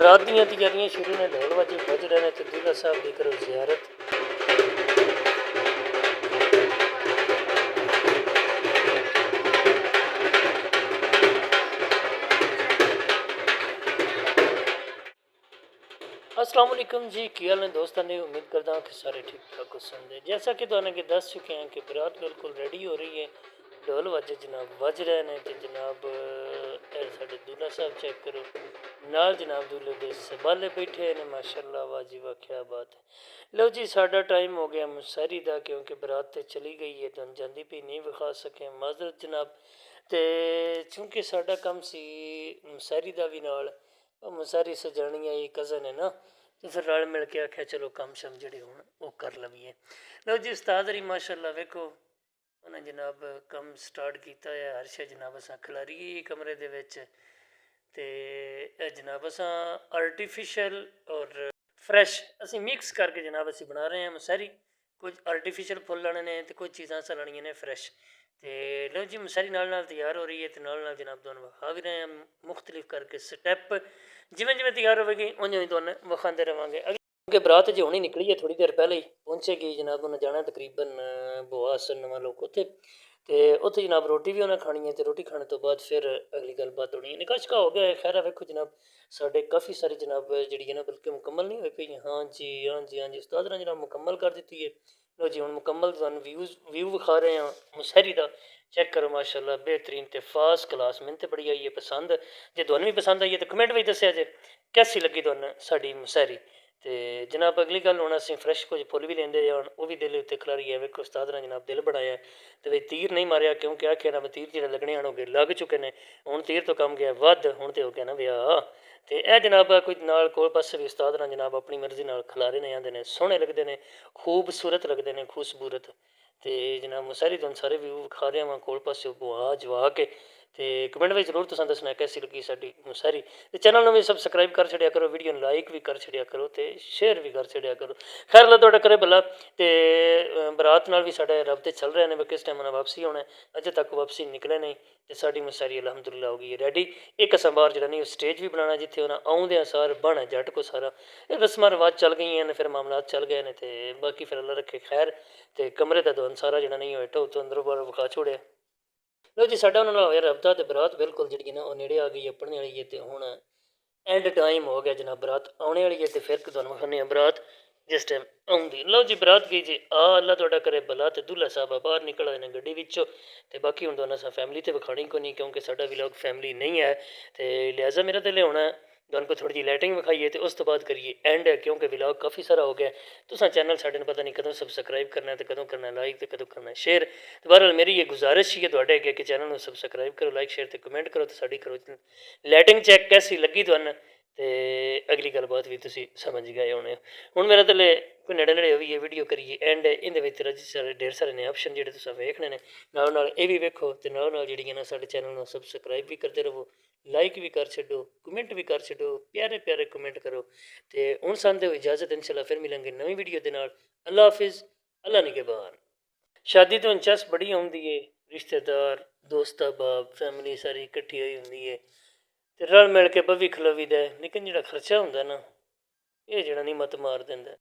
ਬਰਾਤ ਦੀਆਂ ਤਿਆਰੀਆਂ ਸ਼ੁਰੂ ਨੇ, ਢੋਲ ਵਾਜੇ ਵੱਜ ਰਹੇ ਨੇ ਤੇ ਦੂਲਾ ਸਾਹਿਬ ਦੀ ਕਰੋ ਜ਼ਿਆਰਤ। अस्सलाम वालेकुम जी, की हाल ने दोस्तों ने। उम्मीद करता हूँ कि सारे ठीक ठाक होंगे। जैसा कि तुहानू कि दस चुके हैं कि बरात बिल्कुल रेडी हो रही है, ढोल वाजे जनाब वज रहे हैं तो जनाब साढ़े दूल्हा साहब चेक करो, नाल जनाब दूल्हे के सबाले बैठे ने। माशाअल्लाह, वाजी वाह, क्या बात है। लो जी, साडा टाइम हो गया मुसारी का, क्योंकि बरात तो चली गई है, तुम जाती भी नहीं विखा सके, माजरत जनाब। तो चूँकि साडा कम सी मुसारी का भी नाल, मुसारी सजानी है, कज़न है ना, तो फिर रल मिल के आख्या चलो कम शम जोड़े हूँ वो कर लवीए। लो जी, उस्ताद हरी माशाअल्लाह वेखो, उन्हें जनाब कम स्टार्ट किया है। हर शे जनाब असा खिलारी कमरे दे विच, ते जनाब असा आर्टिफिशियल और फ्रैश असी मिक्स करके जनाब असी बना रहे हैं मसारी। कुछ आर्टिफिशियल फुल लाने ने तो कुछ चीज़ां असा लानियां ने फ्रैश। तो लो जी, मसारी नाल नाल तैयार हो रही है, तो नाल नाल जनाब तुहानू विखा भी रहे हैं मुख्तलिफ करके स्टैप। जिमें जिमें तैयार होगी उंज उंज तुहानू विखाते रहांगे। क्योंकि बरात जो हुणी निकली है, थोड़ी देर पहले ही पहुँचेगी जनाब। उन्हें जाना तकरीबन बुआस नवा लोग उत्थे, तो उत्थे जनाब रोटी भी उन्हें खानी है, तो रोटी खाने तो बाद फिर अगली गलबात होनी है। निकाह शिकाह हो गया है। खैर वेखो जनाब, साढ़े काफ़ी सारी जनाब जी है ना, बल्कि मुकम्मल नहीं हुई पई। हाँ जी, हाँ जी, हाँ जी, उस्ताद ने जनाब मुकम्मल कर दी है। लो जी, हम मुकम्मल तुहानू व्यू विखा रहे हैं मुशहरी का। चेक करो माशाअल्लाह, बेहतरीन तो फर्स्ट क्लास। मैंने तो बड़ी आई है पसंद। जो तुहानू भी पसंद आई है तो कमेंट में दस्या जे कैसी लगी तुहानू साडी मुशहरी। तो जनाब अगली गल हूँ असीं फ्रैश कुछ फुल भी लेंदे जान, वो भी दिल उत्ते खलारी है। वेखो उस्ताद ने जनाब दिल बनाया, तो वे तीर नहीं मारिया, क्योंकि आखिया ना तीर जो लगने आने हो गए लग चुके हैं। हुण तीर तो कम गया वध, हुण तो हो गया ना विआह। तो यह जनाब कोई नाल कोल पासे भी उस्ताद ने जनाब अपनी मर्जी नाल खिलारे ने, आते हैं सोहने लगते हैं, खूबसूरत लगते हैं, खूबसूरत। तो जनाब मुसारी तुहानू सारे व्यू विखा रहा वां कोल पासे बुआ जवा के। तो कमेंट में जरूर तुसां दसना कैसी लगी साडी मुसारी। तो चैनल में सबसक्राइब कर छड़िया करो, वीडियो लाइक भी कर छड़िया करो, तो शेयर भी कर छड़िया करो। खैर अल्लाह तुहाडा करे भला। तो बरात नाल भी साडे रबते चल रहे हैं, किस टाइम वापसी होना है, अजे तक वापसी निकले नहीं। तो साडी मुसारी अलहमदुलिल्लाह हो गई है रेडी। एक असां बाहर जरा नहीं स्टेज भी बनाना, जिथे उन्हें आउंदे सार बन जट को सारा रस्मां रिवाज चल गई हैं, फिर मामलात चल गए हैं। तो बाकी फिर अल्लाह रखे खैर। तो कमरे का तुहानू सारा जरा नहीं हेठों उत्तों अंदरों बाहर विखा छोड़िया। लो जी, साडा उन्हां नाल होया रबता, तो बरात बिल्कुल जी ना वो नेड़े आ गई, अपने वाली है। तो हुण एंड टाइम हो गया जनाब, बरात आने वाली है। तो फिर तुहानू विखाने बरात जिस टाइम आउंदी। लो जी, बरात गई जी आ, अल्लाह तुहाडा करे भला। तो दूल्हा साहब बाहर निकल आए हैं गड्डी विचों। तो बाकी हुण तुहानू असां फैमिली तो विखानी कोई नहीं, क्योंकि साडा व्लॉग फैमिली नहीं है। तो लिहाजा मेरा दिल होना तुहानू को थोड़ी जी लाइटिंग विखाइए, तो उस तो बाद करिए एंड, क्योंकि व्लॉग काफ़ी सारा हो गया। तुसां चैनल साडे नूं पता नहीं कदों सबसक्राइब करना है, तो कदों करना है लाइक, तो कदों करना है शेयर। तो बहरहाल मेरी ये गुजारिश ही है तुहाडे अगे कि चैनल में सबसक्राइब करो, लाइक शेयर तो कमेंट करो। तो साडी करो लाइटिंग चैक कैसी लगी तुहानू। तो अगली गलबात भी तुसीं समझ गए होने। हुण मेरा दिल कोई नेड़े नेड़े होवी वीडियो करिए एंड, इहदे सारे ढेर सारे ने ऑप्शन जिहड़े तुसीं वेखने ने, नाल नाल ये भी वेखो, तो नाल नाल जिहड़ियां ना साडे चैनल नूं सबसक्राइब भी करते रहो, लाइक भी कर छड्डो, कमेंट भी कर छड्डो, प्यारे प्यारे कमेंट करो। तो हुण सानूं दिओ इजाजत, इंशाअल्लाह फिर मिलांगे नवीं वीडियो दे नाल। अल्लाह हाफिज़, अल्लाह निगहबान। शादी तो इंचस बड़ी आउंदी है, रिश्तेदार दोस्त अहबाब फैमिली सारी इकट्ठी होई हुंदी है, ते रल मिल के बवी खलोवी दा। लेकिन जिहड़ा खर्चा हुंदा ना, ये जिहड़ा नहीं मत मार दिंदा।